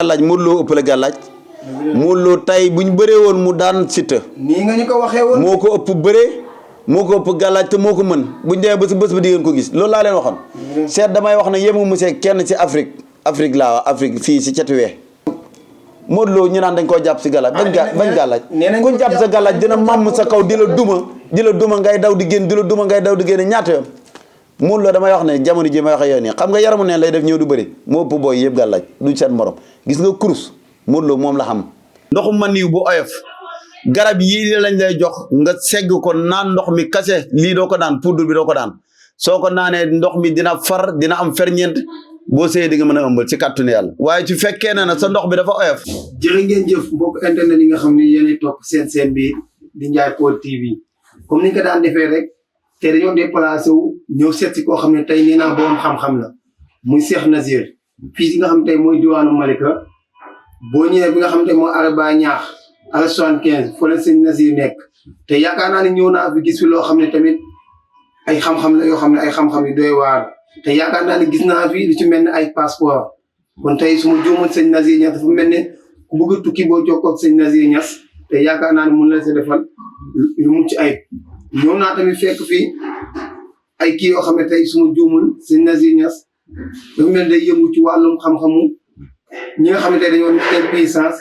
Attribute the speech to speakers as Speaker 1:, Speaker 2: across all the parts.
Speaker 1: gàllaaj Modou Lo ëpp la gàllaaj Modou Lo tey buñ bëree woon mu daan Siteu
Speaker 2: nii nga ñu ko waxee woon
Speaker 1: moo ko ëpp bëree moo ko ëpp gàllaaj te moo ko mën buñ demee ba si bés ba di ngeen ko gis loolu laa leen waxoon seet damay wax ne yemu monsieur kenn ci Afrique laa wax Afrique fii si cati wee Modou Lo ñu naan dañ koo jàpp si gàllaaj bañ gàllaaj ku jàpp sa gàllaaj dina màmm sa kaw di la duma ngay daw di génn di la duma ngay daw di génn ñaata yoon Modou Lo damay wax ne jamono ji may wax ak yow nii xam nga yaramu neen lay def ñëw du bëri moo ëpp booy yëpp gàllaaj du seen morom gis nga kurus Modou Lo moom la xam ndoxu maniw bu oyof garab yii lañ lay jox nga segg ko naan ndox mi kase lii doo ko daan poudre bi doo ko daan soo ko naanee ndox mi dina am ferñeent boo sëyee di nga mën a ëmbal ci kàttanu yàlla waaye ci fekkee ne na sa ndox bi dafa oyof.
Speaker 2: jërë ngeen jëf mbokk internet yi nga xam ne yéenay topp seen bi di Ndiaye Peulh TV comme ni ñu ko daan defee rek te dañoo déplacé wu ñëw seet si koo xam ne tey nee naa borom xam-xam la muy Cheikh Nazir fii si nga xam ne tey mooy diwaanu Malika boo ñëwee bi nga xam ne mooy Araba Ñaax ala 75 fa la sëñ Nazir nekk te yaakaar naa ne ñëw naa fi gis fi loo xam ne tamit ay xam-xam la yoo xam ne ay xam-xam yu doy waar te yaakaar naa ne gis naa fi lu ci mel ne ay passeport kon tey su ma juumoon sëñ Nazir Niass dafa mel ne ku bëgg a tukki boo jokkoo ak sëñ Nazir Niass te yaakaar naa ne mun la sa defal lu mucc ayib ñëw naa tamit fekk fii ay kii yoo xam ne tey su ma juumul sëñ Nazir Niass dafa mel ne day yëngu ci wàllum xam-xamu ñi nga xam ne tey dañoo nekk puissance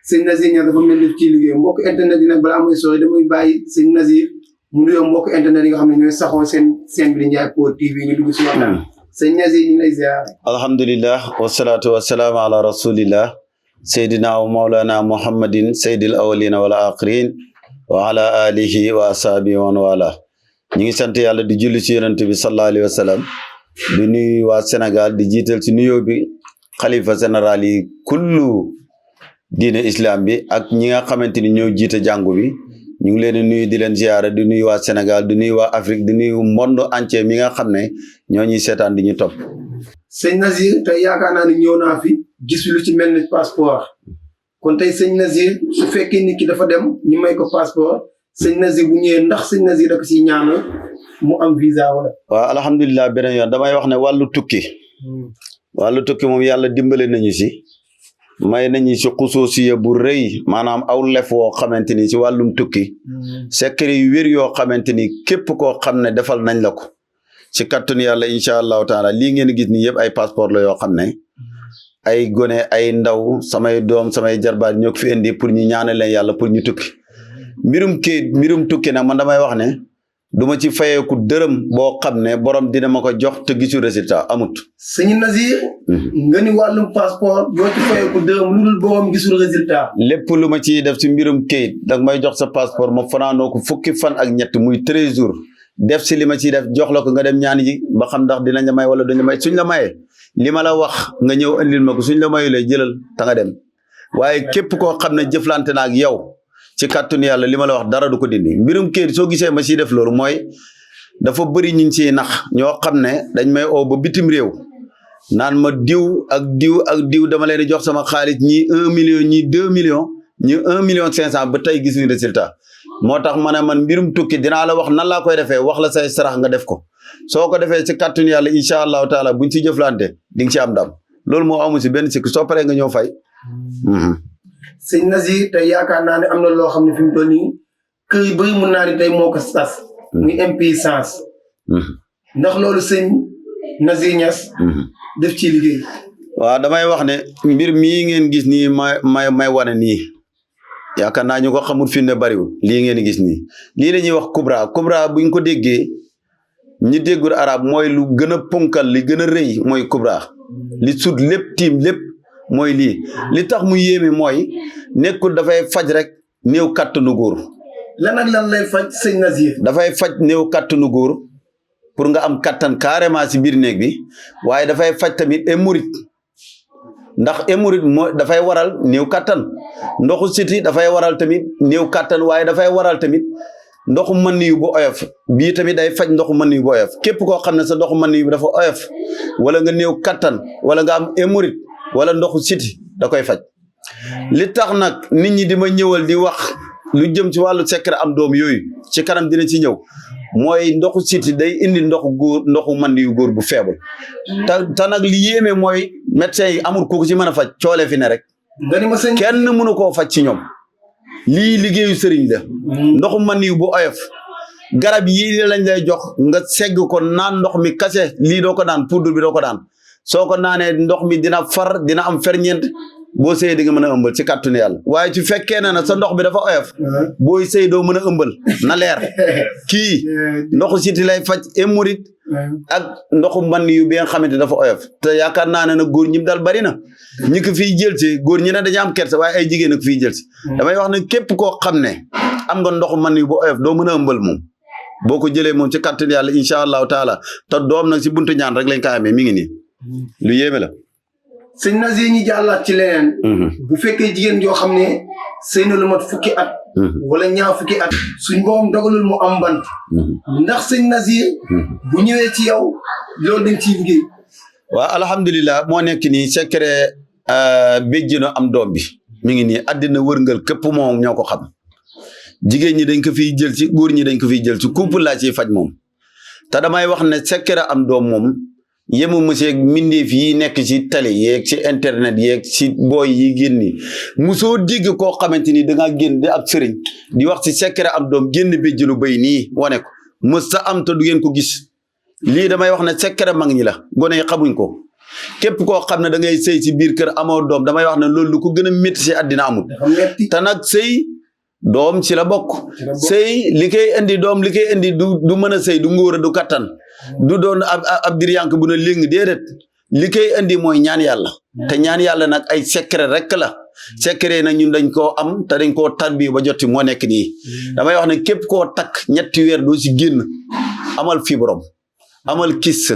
Speaker 2: sëñ Nazir Niass dafa mel ni ciy liggéey mbokk internet yi nag balaa mooy sori damay bàyyi sëñ Nazir mu nuyoo mbokk internet yi nga xam ne ñooy saxoo seen bi di Ndiaye Peulh TV ñu dugg si waxtaan sëñ Nazir ñu lay ziar.
Speaker 1: alhamdulilah wasalaatu wasalaamu ala rasulillah sayyidina wa mawlana muhammadin sayyidil awalina wal axirin wa ala alihi wa ashabihi wa wala ñu ngi sant yàlla di julli ci yonent bi sallallahu alayhi wa sallam di nuyu waa Sénégal di jiital ci nuyoo bi xalifa général yi kullu diine islam bi ak ñi nga xamante ni ñoo jiite jàngu bi ñu ngi leen di nuyu di leen ziyaara di nuyu waa Sénégal di nuyu waa Afrique di nuyu monde entier mi nga xam ne ñoo ñuy seetaan di ñu topp.
Speaker 2: sëñ Nazir tey yaakaar naa ne ñëw naa fi gis lu ci mel ni passeport kon tey sëñ Nazir su fekkee nit ki dafa dem ñu may ko passeport sëñ Nazir bu ñëwee ndax sëñ Nazir da ko siy ñaanal mu am visa wala.
Speaker 1: waaw alhamdulilah beneen yoon damay wax ne wàllu tukki moom yàlla dimbale nañu si. may nañu si xusuusiya bu rëy maanaam aw lef woo xamante ni si wàllum tukki secret yu wér yoo xamante ni képp koo xam ne defal nañ la ko si kattanu yàlla incha allahu taala lii ngeen gis ni yëpp ay passeport la yoo xam ne ay gone ay ndaw samay doom samay jarbaat ñoo ko fi indi pour ñu ñaanal leen yàlla pour ñu tukki mbirum tukki nag man damay wax ne duma ci fayeeku dërëm boo xam ne borom dina ma ko jox te gisu résultat amut.
Speaker 2: sëñ Nazir. nga ni wàllum passeport doo ci fayeeku dërëm lu dul borom gisul résultat.
Speaker 1: lépp lu ma ciy def si mbirum kayit danga may jox sa passeport ma fanaanoo ko fukki fan ak ñett muy 13 jours def si li ma ciy def jox la ko nga dem ñaan ji ba xam ndax dinañ la may wala duñ la may suñ la mayee li ma la wax nga ñëw andil ma ko suñ la mayu lay jëlal ta nga dem waaye képp koo xam ne jëflante na ak yow. ci kàttanu yàlla li ma la wax dara du ko dindi mbirum kayit soo gisee ma siy def loolu mooy dafa bëri ñu siy nax ñoo xam ne dañ may oo ba bitim réew naan ma diw ak diw dama leen di jox sama xaalis ñii 1 million ñii 2 millions ñii 1 million 500 ba tey gisuñu résultat moo tax ma ne man mbirum tukki dinaa la wax nan laa koy defee wax la say sarax nga def ko soo ko defee ci kàttanu yàlla incha allahu taala buñ si jëflante di nga ci am ndam loolu moo amu si benn sikk soo paree nga ñëw fay.
Speaker 2: sëñ Nazir tey yaakaar naa ne am na loo xam ne fi mu toll nii kër yu bëri mun naa ni tey moo ko sas muy impuissance ndax loolu sëñ Nazir Niass def ci liggéey.
Speaker 1: waaw damay wax ne mbir mii ngeen gis nii may wane nii yaakaar naa ñu ko xamul fi ne bariwul lii ngeen gis nii lii la ñuy wax kubra buñ ko déggee ñi déggul arab mooy lu gën a punkal li gën a rëy mooy kubra li sut lépp tiim lépp mooy lii li tax mu yéeme mooy nekkul dafay faj rek néew kàttanu góor.
Speaker 2: lan ak lan lay faj sëñ Nazir.
Speaker 1: dafay faj néew kàttanu góor pour nga am kattan carrément si biir néeg bi waaye dafay faj tamit hémorroïde ndax hémorroïde moo dafay waral néew kattan ndoxu siti dafay waral tamit néew kattan waaye dafay waral tamit ndoxu mën yu bu oyof bii tamit day faj ndoxu mën yu bu oyof képp koo xam ne sa ndoxu mën yu bi dafa oyof wala nga néew kattan wala nga am hémorroïde wala ndoxu siti da koy faj li tax nag nit ñi di ma ñëwal di wax lu jëm ci wàllu secret am doom yooyu ci kanam dina ci ñëw mooy ndoxu siti day indi ndoxu mandi yu góor bu faible te nag li yéeme mooy médecin yi amul kooku ci mën a faj coole fi ne rek
Speaker 2: nga ni ma sëñ
Speaker 1: kenn mënu koo faj ci ñoom lii liggéeyu sëriñ la ndoxu mandi yu bu oyof garab yii lañ lay jox nga segg ko naan ndox mi kase lii doo ko naan poudre bi doo ko naan soo ko naanee ndox mi dina dina am ferñeent boo sëyee di nga mën a ëmbal ci kàttanu yàlla waaye ci fekkee ne sa ndox bi dafa oyof booy sëy doo mën a ëmbal na leer kii ndoxu siti lay faj hémorroïde ak ndoxu mbann yu bi nga xamante dafa oyof te yaakaar naa ne nag góor ñi daal bari na ñi ko fiy jël ci góor ñi ne dañu am kersa waaye ay jigéen ak fiy jël si damay wax ne képp koo xam ne am nga ndoxu mbann yu bu oyof doo mën a ëmbal moom boo ko jëlee moom ci kàttanu yàlla incha allahu taala te doom nag si buntu ñaan rek lañ ko amee mi ngi nii lu yéeme la
Speaker 2: sëñ Nazir ñi jàllaat ci leneen bu fekkee jigéen joo xam ne sëy na lu mat fukki at wala ñaar fukki at suñ borom dogalul mu am bant ndax sëñ Nazir bu ñëwee ci yow loolu dañ ciy liggéey
Speaker 1: waaw alhamdulilah moo nekk nii secret béjjino am doom bi mi ngi nii àddina wërngal képp moom ñoo ko xam jigéen ñi dañ ko fiy jël ci góor ñi dañ ko fiy jël ci couple laa ciy faj moom te damay wax ne secret am doom moom yemu monsieur mindeef yi nekk ci télé yeeg ci internet yeeg ci booy yi génni musoo dégg koo xamante ni dangaa génn di ab sëriñ di wax ci secret am doom génn béjjinu béy nii wane ko mës ta am te du ngeen ko gis lii damay wax ne secret mag ñi la gone yi xamuñ ko képp koo xam ne da ngay sëy ci biir kër amoo doom damay wax ne loolu lu ko gën a métti ci àddina amul te nag sëy doom ci la bokk sëy li koy indi doom li koy indi du mën a sëy du ngóora du kattan du doon ab diryank bu na léng déedéet li koy indi mooy ñaan yàlla te ñaan yàlla nag ay secret rek la secret nag ñun dañ koo am te dañ koo tarbi ba jotti moo nekk nii damay wax ne képp koo takk ñetti weer doo si génn amal fibrom amal kiss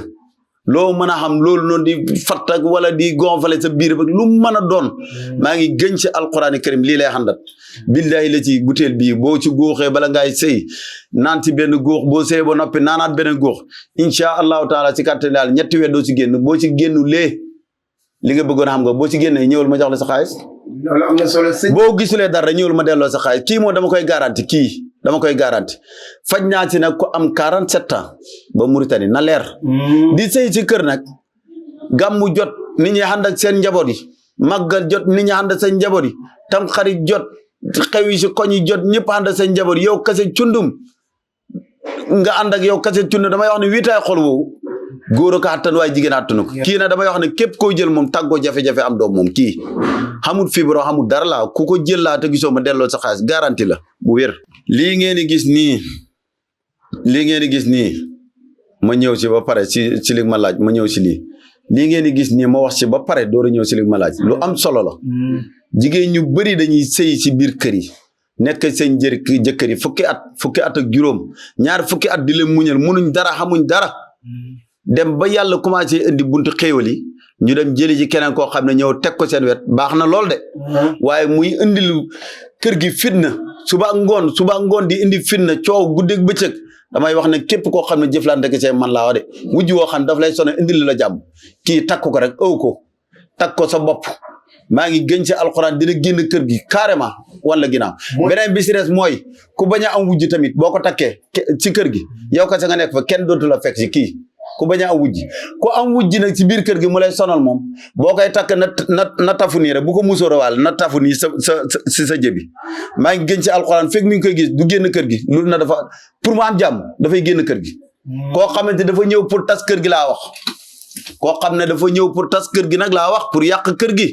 Speaker 1: loo mën a xam loolu noonu di fattak wala di gonfale sa biir ba lu mën a doon maa ngi gën ci alquraan karim lii lay xandat billahi la ci butéel bii boo ci góoxee bala ngaay sëy naan ci benn góox boo sëy ba noppi naanaat beneen góox incha allahu taala ci kàttan daal ñetti weer doo ci génn boo ci génnu lee li nga bëggoon xam nga boo ci génnee ñëwal ma jox la sa xaalis
Speaker 2: loolu am na solo sëñ
Speaker 1: boo gisulee dara ñëwal ma delloo sa xaalis kii moom dama koy garanti dama koy garanti faj naa ci nag ko am 47 ans ba Mauritanie na leer di sëy ci kër nag gàmmu jot nit ñi ànd ak seen njaboot yi màggal jot nit ñi ànd ak seen njaboot yi tam xarit jot xew yi si koñ yi jot ñëpp ànd ak seen njaboot yow kase cundum nga ànd ak yow kase cundum damay wax ne wiitaay xol woowu góor a ko àttan waaye jigéen àttanu ko kii nag damay wax ne képp koo jël moom tàggoo jafe-jafe am doom moom kii xamul fibro xamul dara laa ku ko jël laa te gisoo ma delloo sa xaalis garanti la bu wér lii ngeen di gis nii ma ñëw ci ba pare ci li ma laaj ma ñëw ci lii ngeen di gis nii ma wax ci ba pare door a ñëw ci li ma laaj lu am solo la jigéen ñu bëri dañuy sëy ci biir kër yi nekk seen jëkkër yi fukki at ak juróom ñaar fukki at di leen muñal munuñ dara xamuñ dara dem ba yàlla commencé indi buntu xéewal yi ñu dem jëli ci keneen koo xam ne ñëw teg ko seen wet baax na lool de waaye muy indil kër gi fitna suba ngoon di indi fitna coow guddeeg bëccëg damay wax ne képp koo xam ne jëflante ke see man laa wax de wujj woo xam daf lay sonné indil la jàmm kii takk ko rek ëw ko takk ko sa bopp maa ngi gën ci alxuraan dina génn kër gi carrément wala ginnaaw beneen bi si des mooy ku bañ a am wujj tamit boo ko takkee ci kër gi yow kese nga nekk fa kenn dootu la fekk si kii ku bañ a am wujj ku am wujj nag ci biir kër gi mu lay sonal moom boo koy takk na tafu nii rek bu ko musóor a waal na tafu nii sa jëbi maa ngi gën ci alxuraan fekk mi ngi koy gis du génn kër gi lu na dafa pour mu am jàmm dafay génn kër gi koo xamante dafa ñëw pour tas kër gi laa wax koo xam ne dafa ñëw pour tas kër gi nag laa wax pour yàq kër gi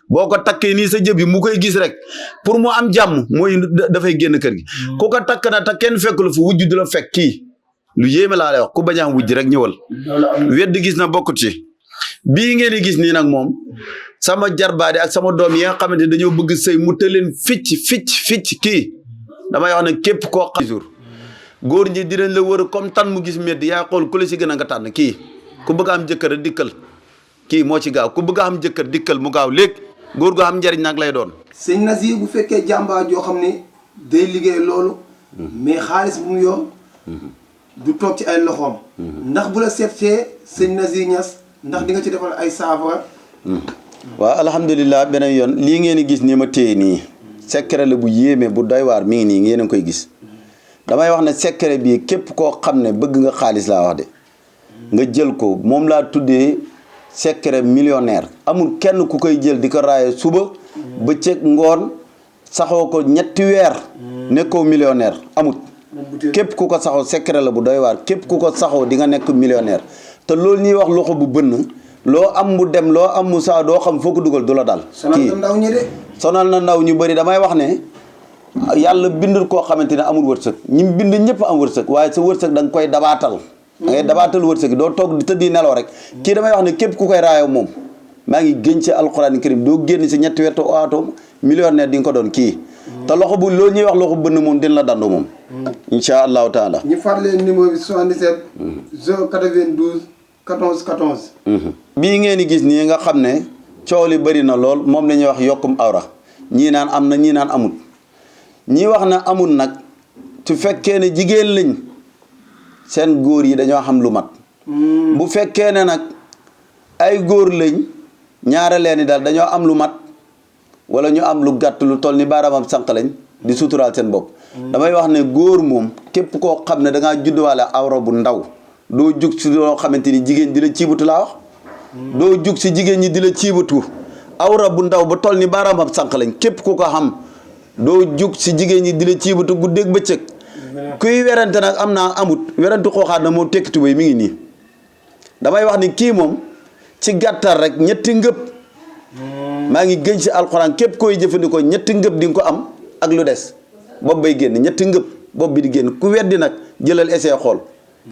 Speaker 1: boo ko takkee nii sa jëbi mu koy gis rek pour mu am jàmm mooy dafay génn kër gi ku ko takk na te kenn fekk la fu wujj du la fekk kii lu yéeme laa lay wax ku bañ a am wujj rek ñëwal wedd gis na bokkut ci bii ngeen di gis nii nag moom sama jarbaade ak sama doom yi nga xamante dañoo bëgg sëy mu tëleen ficc kii damay wax ne képp koo xam jour góor ñi dinañ la wër comme tan mu gis medd yaa xool ku la si gën a nga tànn kii ku bëgg am jëkkër a dikkal kii moo ci gaaw ku bëgg a am jëkkër dikkal mu gaaw léegi góor gu am njariñ nag lay doon
Speaker 2: sëñ Nazir bu fekkee jàmbaar joo xam ne day liggéey loolu mais xaalis bu mu yor du toog ci ay loxoom ndax bu la seetee sëñ Nazir Niass ndax di nga ci defal ay saafara
Speaker 1: waaw alhamdulilah beneen yoon lii ngeen di gis nii ma téye nii secret la bu yéeme bu doy waar mi ngi nii ngeen a koy gis damay wax ne secret bi képp koo xam ne bëgg nga xaalis laa wax de nga jël ko moom laa tuddee secret millionnaire amul kenn ku koy jël di ko raaye suba bëccëg ngoon saxoo ko 3 weer nekkoo millionnaire amut képp ku ko saxoo secret la bu doy waar képp ku ko saxoo di nga nekk millionnaire te loolu ñuy wax loxo bu bënn loo am mu dem loo am mu saa doo xam foo ko dugal du la dal kii sonal na ndaw ñu bëri damay wax ne yàlla bindul koo xamante ne amul wërsëg ñi bind ñëpp am wërsëg waaye sa wërsëg da nga koy dabaatal da ngay dabaatal wërsëg doo toog di tëddi nelaw rek kii damay wax ne képp ku koy raayoo moom maa ngi gën ci alxuraan karim doo génn si 3 wetu aatoom millionnaire di nga ko doon kii te loxo bu loolu ñuy wax loxo bënn moom dina la dandu moom incha allahu taala
Speaker 2: ñu fàttali numéro bi 77 092 14 14
Speaker 1: bii ngeen di gis nii nga xam ne coow li bëri na lool moom la ñuy wax yokkum awra ñii naan am na ñii naan amul ñii wax na amul nag su fekkee ne jigéen lañ seen góor yi dañoo xam lu mat bu fekkee ne nag ay góor lañ ñaare leen ni daal dañoo am lu mat wala ñu am lu gàtt lu toll ni baaraamam sànq lañ di suturaal seen bopp damay wax ne góor moom képp koo xam ne da ngaa judduwaale awra bu ndaw doo jug si loo xamante ni jigéen di la ciibatu laa wax doo jug si jigéen ñi di la ciibatu awra bu ndaw ba toll ni baaraamam sànq lañ képp ku ko xam doo jug si jigéen ñi di la ciibatu guddeeg bëccëg kuy werante nag am naa amut werante xooxaat na moom tekki tubéy mi ngi nii damay wax ni kii moom ci gàttal rek 3 ngëp maa ngi gën ci alxuraan képp koy jëfandikoo 3 ngëp di nga ko am ak lu des bopp bay génn 3 ngëp bopp bi di génn ku weddi nag jëlal essai xool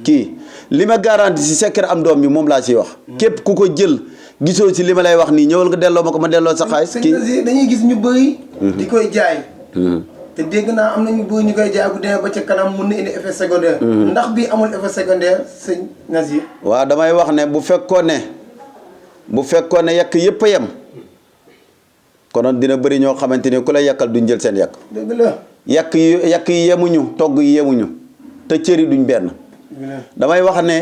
Speaker 1: kii li ma garanti si secret am doom bi moom laa ciy wax képp ku ko jël gisoo ci li ma lay wax nii ñëwal nga delloo ma ko ma delloo sa xaalis kii
Speaker 2: dañuy gis ñu bëri di koy jaay te dégg naa am na ñu bëri ñu koy jaay bu demee ba ca kanam mun na indi effet secondaire ndax bii amul effet secondaire sëñ Nazir
Speaker 1: waaw damay wax ne bu fekkoon ne yàq yëpp a yem konoon dina bëri ñoo xamante ni ku la yàqal duñ jël seen yàq
Speaker 2: dëgg la
Speaker 1: yàq yi yemuñu togg yi yemuñu te cëri duñ benn damay wax ne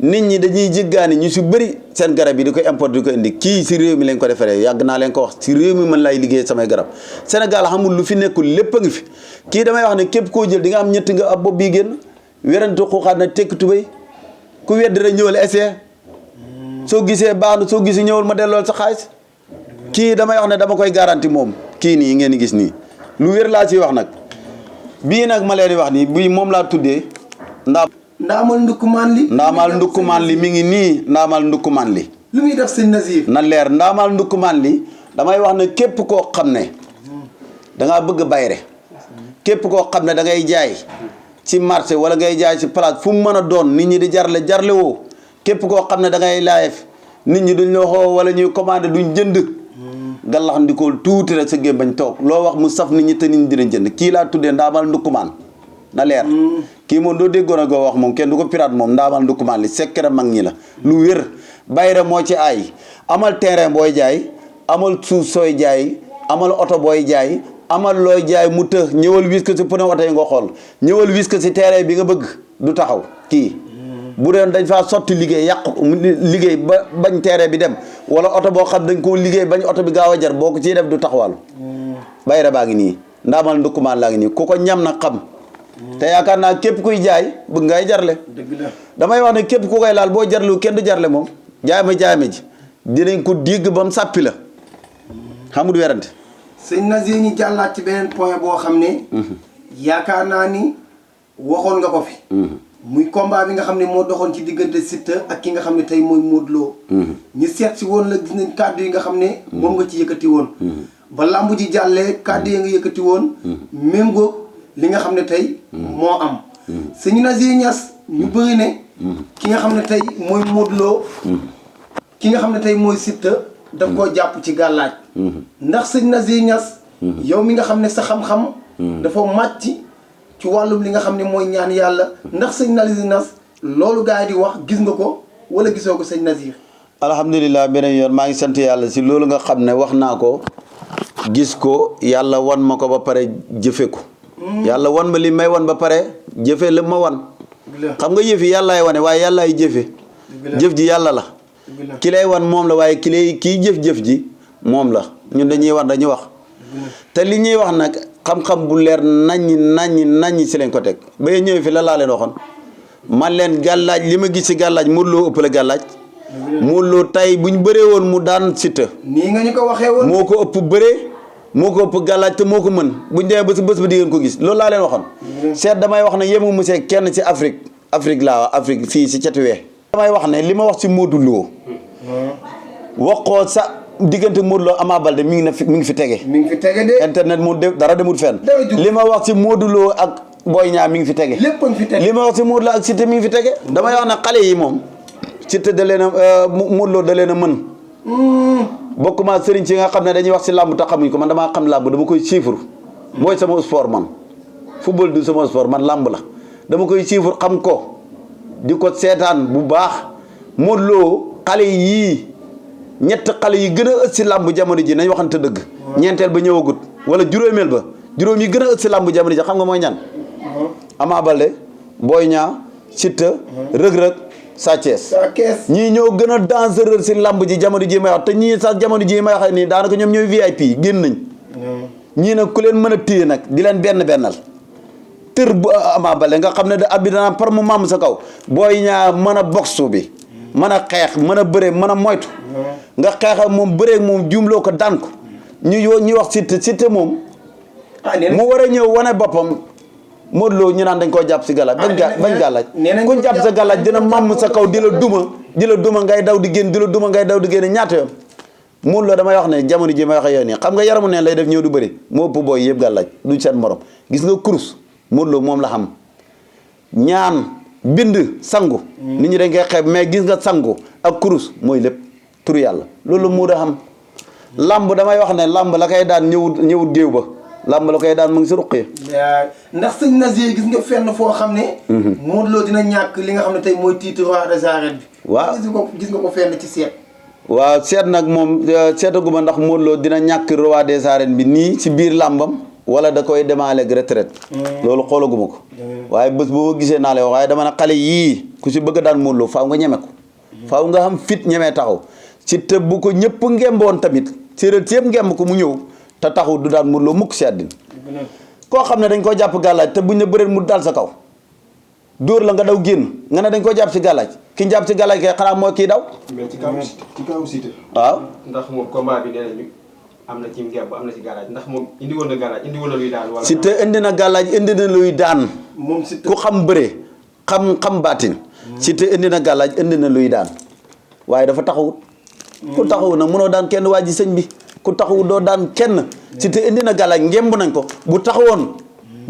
Speaker 1: nit ñi dañuy jéggaani ñu si bëri seen garab yi di ko importe di ko indi kii si réew mi lañ ko defaree yàgg naa leen ko wax si réew mi mën laay liggéey samay garab Sénégal xamul lu fi nekkul lépp a ngi fi kii damay wax ne képp koo jël di nga am 3 nga ab bopp bii génn werante xuuxaat na tekki tubéy ku weddi rek ñëwal essayé soo gisee baax na soo gisee ñëwal ma dellool sa xaalis kii damay wax ne dama koy garanti moom kii nii ngeen di gis nii lu wér laa ciy wax nag bii nag ma leen di wax nii bii moom laa tuddee
Speaker 2: ndaamal ndukkumaan li
Speaker 1: ndaamal ndukkumaan li mi ngi nii ndaamal ndukkumaan li
Speaker 2: lu muy def sëñ Nazir
Speaker 1: na leer ndaamal ndukkumaan li damay wax ne képp koo xam ne dangaa bëgg bayre képp koo xam ne da ngay jaay ci marché wala ngay jaay ci place fu mu mën a doon nit ñi di jarle woo képp koo xam ne da ngay live nit ñi duñ la xoo wala ñuy commandé duñ jënd gallax ndikool tuuti rek sa gémbañ toog loo wax mu saf nit ñi te nit ñi dinañ jënd kii laa tuddee ndaamal ndukkumaan na leer kii moom doo déggoon a goo wax moom kenn du ko pirate moom ndaamal ndukkumaan li secret mag ñi la lu wér bayre moo ci aay amal terrain booy jaay amal suuf sooy jaay amal oto booy jaay amal looy jaay mu të ñëwal wis ko si pneu oto yi nga xool ñëwal wis ko si terrain bi nga bëgg du taxaw kii bu doon dañ faa sotti liggéey yàq liggéey ba bañ terrain bi dem wala oto boo xam dañ koo liggéey bañ oto bi gaaw a jar boo ko ciy def du taxawal bayre baa ngi nii ndaamal ndukkumaan laa ngi nii ku ko ñam na xam te yaakaar naa képp kuy jaay bëgg ngay jarle damay wax ne képp ku koy laal boo jarlu kenn du jarle moom jaay ma ji dinañ ko dégg ba mu sàppi la xamul werante
Speaker 2: sëñ Nazir ñu jàllaat ci beneen point boo xam ne yaakaar naa ni waxoon nga ko fi muy combat bi nga xam ne moo doxoon ci diggante Siteu ak ki nga xam ne tey mooy Modou Lo ñu seet si woon la gis nañ kàddu yi nga xam ne moom nga ci yëkkati woon ba lamb ji jàllee kàddu yi nga yëkkati woon méngóog li nga xam ne tey moo am sëñ Nazir Niass ñu bëri ne ki nga xam ne tey mooy Modou Lo ki nga xam ne tey mooy Siteu daf koo jàpp ci gàllaaj ndax sëñ Nazir Niass yow mi nga xam ne sa xam-xam dafa màcc ci wàllum li nga xam ne mooy ñaan yàlla ndax sëñ Nazir Niass loolu gars yi di wax gis nga ko wala gisoo ko sëñ Nazir
Speaker 1: alhamdulilah beneen yoon maa ngi sant yàlla si loolu nga xam ne wax naa ko gis ko yàlla wan ma ko ba pare jëfe ko yàlla wan ma li may wan ba pare jëfe la ma wan xam nga yëf yi yàllaay wane waaye yàllaay jëfe jëf ji yàlla la ki lay wan moom la waaye ki lay kii jëf-jëf ji moom la ñun dañuy wax te li ñuy wax nag xam-xam bu leer naññi si leen ko teg ba ñëwee fi la laa leen waxoon man leen gàllaaj li ma gis si gàllaaj Modou Lo ëppale gàllaaj Modou Lo tey bu ñu bëree woon mu daan Siteu
Speaker 2: nii nga ñu ko waxee woon
Speaker 1: moo ko ëpp bëree moo ko ëpp gàllaaj te moo ko mën buñ demee ba si bés ba di ngeen ko gis loolu laa leen waxoon seet damay wax ne yemu monsieur kenn si Afrique laa wax Afrique fii si catuwee damay wax ne li ma wax si Modou Lo waxoo sa diggante Modou Lo Ama Baldé mi ngi fi tege de internet mu dara demul fenn li ma wax si Modou Lo ak Boy Niang mi ngi fi tege
Speaker 2: lépp ngi fi tege
Speaker 1: li ma wax si Modou Lo ak Siteu mi ngi fi tege damay wax ne xale yi moom Siteu da leen a Modou Lo da leen a mën bokkuma sëriñ si nga xam ne dañuy wax si làmb te xamuñ ko man damaa xam làmb dama koy chiffre mooy sama sport man football du sama sport man làmb la dama koy chiffre xam ko di ko seetaan bu baax Modou Lo xale yii ñett xale yi gën a ës si làmb jamono ji nañ waxante dëgg ñeenteel ba ñëwagut wala juróomeel ba juróom yi gën a ës si làmb jamono ji xam nga mooy ñan Ama Baldé Boy Niang Siteu Reug-Reug Sa Thiès ñii ñoo gën a dangereux si làmb ji jamono ji may wax te ñii sax jamono ji may wax nii daanaka ñoom ñooy VIP génn nañ ñii nag ku leen mën a téye nag di leen bennal tër bu Ama Baldé nga xam ne da abbi danaa par mu maam sa kaw Boy Niang mën a boxu bi mën a xeex mën a bëre mën a moytu nga xeex ak moom bëree moom jumloo ko daan ko ñu wax Siteu moom mu war a ñëw wane boppam Modou Lo ñu naan dañ koo jàpp si gàllaaj bañ gàllaaj ku jàpp sa gàllaaj dina mamm sa kaw di la duma ngay daw di génn ñaata yoon Modou Lo damay wax ne jamono ji may wax yoon nii xam nga yaramu neen lay def ñëw du bëri moo ëpp booy yëpp gàllaaj du seen morom gis nga kurus Modou Lo moom la xam ñaan bind sangu nit ñi dañ koy xeeb mais gis nga sangu ak kurus mooy lépp turu yàlla loolu moo da xam lamb damay wax ne lamb la koy daan ñëwut géew ba lamb la koy daan mu ngi si ruqee
Speaker 2: ndax sëñ Nazir gis nga fenn foo xam ne Modou Lo dina ñàkk li nga xam ne tey mooy titre roi des arènes bi
Speaker 1: waaw
Speaker 2: gis nga ko fenn ci seet
Speaker 1: waaw seet nag moom seetaguma ndax Modou Lo dina ñàkk roi des arènes bi nii si biir lambam wala da koy demaale ak retraite loolu xoolaguma ko waaye bés bu ma gisee naa lay wax waaye dama ne xale yii ku si bëgg a daan Modou Lo faaw nga ñeme ko faaw nga xam fit ñemee taxaw si te bu ko ñëpp ngemboon tamit séeréer si yëpp ngemb ko mu ñëw te taxaw du daan Modou Lo mukk si àddina koo xam ne dañ koo jàpp gàllaaj te buñ ne bëreen mu dal sa kaw dóor la nga daw génn nga ne dañ koo jàpp si gàllaaj ki ñu jàpp si gàllaaj kay xanaa mooy kii daw
Speaker 3: mais ci kaw Siteu
Speaker 1: waaw
Speaker 3: ndax moom combat bi nee nañu am na ci ngemb am na ci gàllaaj ndax moom indi woon na gàllaaj indi woon na luy daan wala
Speaker 1: Siteu indi na gàllaaj indi na luy daan ku xam bëre xam baatin Siteu indi na gàllaaj indi na luy daan waaye dafa taxawut ku taxawu nag mënoo daan kenn waa ji sëñ bi ku taxawu doo daan kenn Siteu indi na gàllaaj ngemb nañ ko bu taxawoon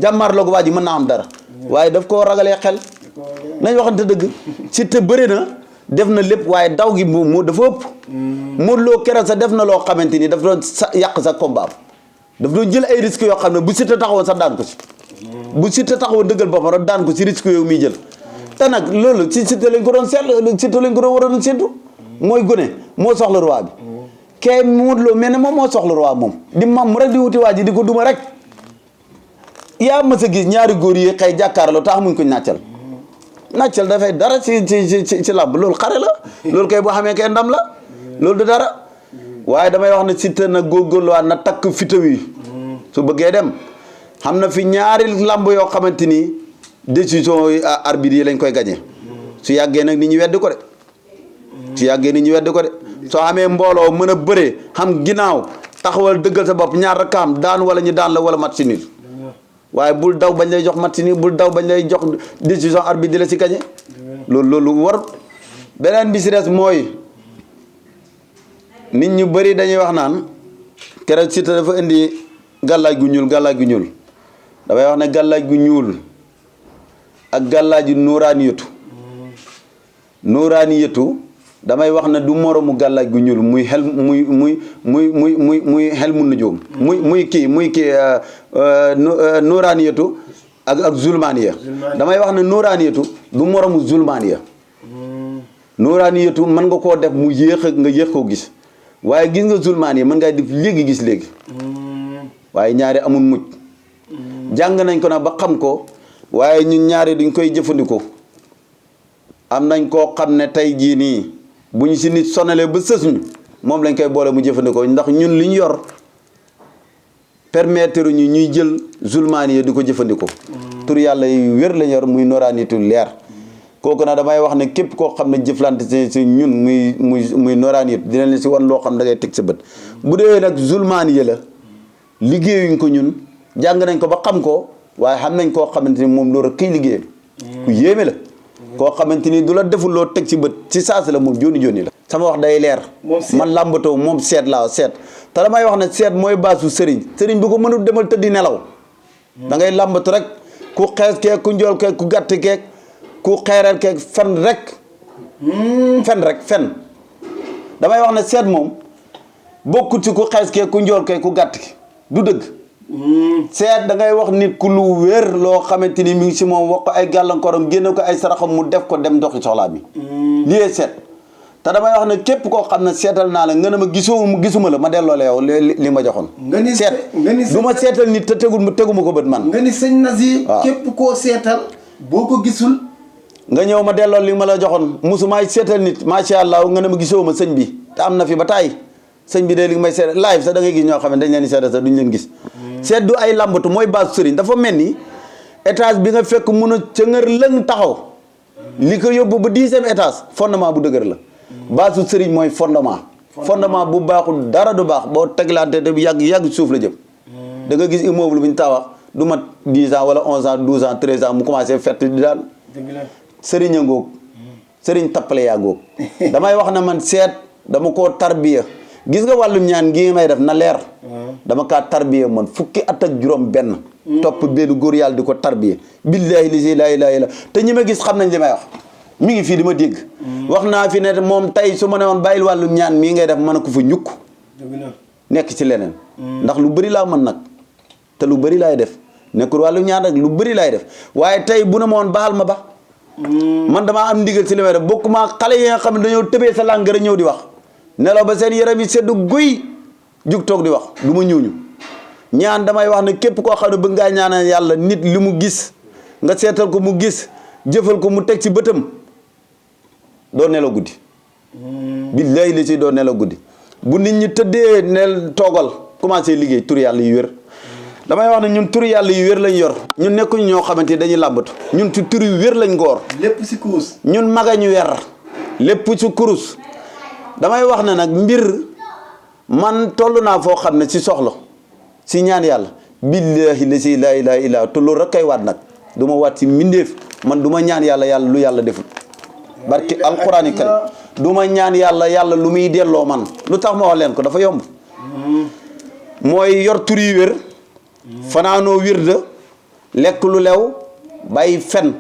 Speaker 1: jàmmaarloog waa ji mën naa am dara waaye daf koo ragalee xel nañ waxante dëgg Siteu bëri na def na lépp waaye daw gi mu dafa ëpp Modou Lo keroog sa def na loo xamante ni daf doon yàq sa combat daf doon jël ay risques yoo xam ne bu Siteu taxawoon sax daan ko si bu Siteu taxawoon dëggal boppam rek daan ko si risques yooyu muy jël te nag loolu si Siteu lañ ko doon seetlu Siteu lañ ko doon waroon séntu mooy gone moo soxla roi bi kay Modou Lo mel ne moom moo soxla roi moom di mam rek di wuti waa ji di ko duma rek yaa mas a gis ñaari góor yi xëy jàkkaarloo tax muñ ko nàccal dafay dara ci làmb loolu xare la loolu kay boo xamee kay ndam la loolu du dara waaye damay wax ne Siteu nag góorgóorluwaat na takk fitaw yi su bëggee dem xam na fi ñaari làmb yoo xamante ni décision arbitre yi lañ koy gagné su yàggee nag nit ñi weddi ko de su yàggee nit ñi weddi ko de soo xamee mbooloo mën a bëree xam ginnaaw taxawal dëggal sa bopp ñaar rek am daan wala ñu daan la wala mat si nit waaye bul daw bañ lay jox match ni bul daw bañ lay jox décision arbitre di la si gagné loolu war beneen bi si des mooy nit ñu bëri dañuy wax naan keroog Siteu dafa indi gàllaaj gu ñuul damay wax ne gàllaaj gu ñuul ak gàllaaju nuuraani yëtu damay wax ne du moromu gàllaaj gu ñuul muy xel muy xel mun na joom muy kii nuuraaniyatu ak zulmaaniya damay wax ne nuuraaniyatu du moromu zulmaaniya nuuraaniyatu mën nga koo def mu nga yéex koo gis waaye gis nga zulmaaniya mën ngaa def léegi gis léegi waaye ñaari amul mujj jàng nañ ko nag ba xam ko waaye ñun ñaari duñ koy jëfandikoo am nañ koo xam ne tey jii nii bu ñu si nit sonalee ba sës ñu moom lañ koy boole mu jëfandikoo ndax ñun li ñu yor permettre ñu ñuy jël zulmaani yi di ko jëfandikoo tur yàlla yu wér la yor muy noraanitu leer kooku nag damay wax ne képp koo xam ne jëflante si ñun muy noraanit dina leen si wan loo xam da ngay teg sa bët bu dee nag zulmaani yi la liggéeyuñ ko ñun jàng nañ ko ba xam ko waaye xam nañ koo xamante ni moom loolu kii liggéeyam ku yéeme la koo xamante ni du la deful loo teg ci bët ci saasi la moom joni la sama wax day leer man làmbatoo moom seet laa seet te damay wax ne seet mooy baasu sëriñ bu ko mënul demal tëddi nelaw da ngay làmbatu rek ku xees keek ku njool keek ku gàtt keek ku xeereel keek fen rek fen damay wax ne seet moom bokkut ci ku xees keek ku njool keek ku gàtt ki du dëgg seet da ngay wax nit ku lu wér loo xamante ni mi ngi si moom wax ko ay gàllankooram génne ko ay saraxam mu def ko dem doxi soxlaa bi lii seet te damay wax ne képp koo xam ne seetal naa la nga ne ma gisuma la ma delloo la yow li ma joxoon seet du ma seetal nit te teguma ko bët man
Speaker 2: nga ni sëñ Nazir képp koo seetal boo ko gisul
Speaker 1: nga ñëw ma delloo li ma la joxoon musumaay seetal nit macha allah nga ne ma gisoo ma sëñ bi te am na fi ba taay sëñ bi de li may seet live sax da ngay gis ñoo xam ne dañ leen di seetal sax duñ leen gis seet du ay lambatu mooy base sëriñ dafa mel ni étage bi nga fekk mun a ca ngër lëng taxaw li ko yóbbu ba 10e étage fondement bu dëgër la base sëriñ mooy fondement bu baaxul dara du baax boo teglante te yàgg suuf la jëm da nga gis immeuble bu ñu tabax du mat 10 ans wala 11 ans 12 ans 13 ans mu commencé fett di daan sëriñ a ngoog sëriñ tappale yaa ngoog damay wax ne man seet dama koo tarbiya gis nga wàllum ñaan gi may def na leer dama kaa tarbiya man fukki at ak juróom benn topp benn góor yàlla di ko tarbiya billaahi li si laa ilaaha illa te ñi ma gis xam nañ li may wax mi ngi fii di ma dégg wax naa fi ne moom tey su ma ne woon bàyyil wàllum ñaan mii ngay def mën a ko fa ñukk nekk ci leneen ndax lu bëri laa mën nag te lu bëri laay def nekkul wàllum ñaan rek lu bëri laay def waaye tey bu ne ma woon baal ma ba man damaa am ndigal ci li may def bokkuma xale yi nga xam ne dañoo tëbee sa làng rek ñëw di wax nelaw ba seen yaram yi seddu guy jug toog di wax du ma ñëwñu ñaan damay wax ne képp koo xam ne bëgg ngaa ñaanal yàlla nit li mu gis nga seetal ko mu gis jëfal ko mu teg ci bëtam doo nelaw guddi billahi li ci doo nelaw guddi bu nit ñi tëddee neel toogal commencé liggéey tur yàlla yu wér damay wax ne ñun tur yàlla yu wér lañ yor ñun nekkuñ ñoo xamante dañuy làmbatu ñun ci tur yu wér lañ ngoor
Speaker 2: lépp si kurus
Speaker 1: ñun maga ñu wer lépp ci kurus damay wax ne nag mbir man toll naa foo xam ne ci soxla si ñaan yàlla billahi la si laa ilaaha illa te loolu rek kay waat nag du ma waat ci mbindeef man du ma ñaan yàlla lu yàlla defut barki alquraani karim du ma ñaan yàlla lu muy delloo man lu tax ma wax leen ko dafa yomb mooy yor tur yi wér fanaanoo wirda lekk lu lew bàyyi fen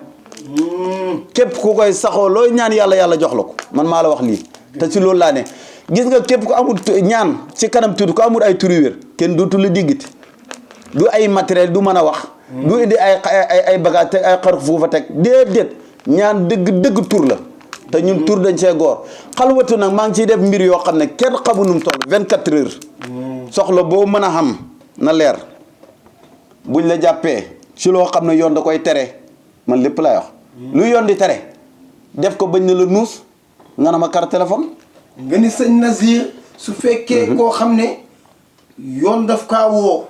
Speaker 1: képp ku koy saxoo looy ñaan yàlla jox la ko man maa la wax lii te ci loolu laa ne gis nga képp ku amul ñaan ci kanam tuuti ku amul ay tur yu wér kenn dootu la diggati du ay matériel du mën a wax du indi ay bagage teg ay xar fu fa teg déedéet ñaan dëgg tur la te ñun tur dañ see góor xalwatu nag maa ngi ciy def mbir yoo xam ne kenn xamu nu mu toll 24 heures soxla boo mën a xam na leer buñ la jàppee ci loo xam ne yoon da koy tere man lépp lay wax lu yoon di tere def ko bañ na la nuus nga na ma carte téléphone
Speaker 2: nga ni sëñ Nazir su fekkee koo xam ne yoon daf kaa woo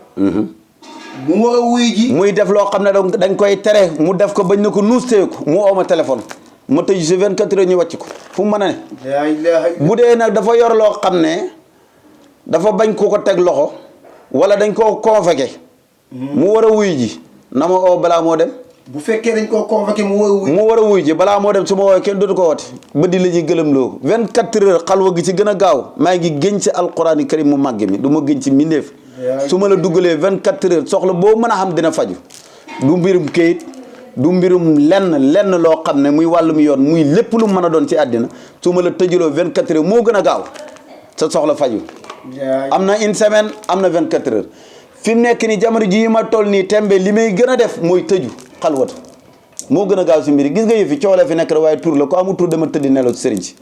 Speaker 2: mu war a wuy ji
Speaker 1: muy def loo xam ne dañ koy tere mu def ko bañ na ko nuus téye ko mu oo ma téléphone ma tëj si 24 heures ñu wàcc ko fu mu mën a ne bu dee nag dafa yor loo xam ne dafa bañ ko teg loxo wala dañ koo convoqué mu war a wuy ji na ma oo balaa moo dem
Speaker 2: bu fekkee dañ koo convoqué mu
Speaker 1: war a wuy ji balaa moo dem su ma woowee kenn dootu ko woote bëddi la ñuy gëlëm loo 24 heures xalwa gi ci gën a gaaw maa ngi gën ci alquraan karim mu màgg mi du ma gën ci mbindeef su ma la duggalee 24 heures soxla boo mën a xam dina faju du mbirum kayit du mbirum lenn loo xam ne muy wàllum yoon muy lépp lu mën a doon ci àddina su ma la tëjuloo 24 heures moo gën a gaaw sa soxla faju am na une semaine am na 24 heures fi mu nekk nii jamono jii ma toll nii tembe li may gën a def mooy tëju xalwatu moo gën a gaaw si mbiri gis nga yëfi coow la fi nekk rek waaye tur la ko amul tur dama tëddi nelaw ci sëriñ si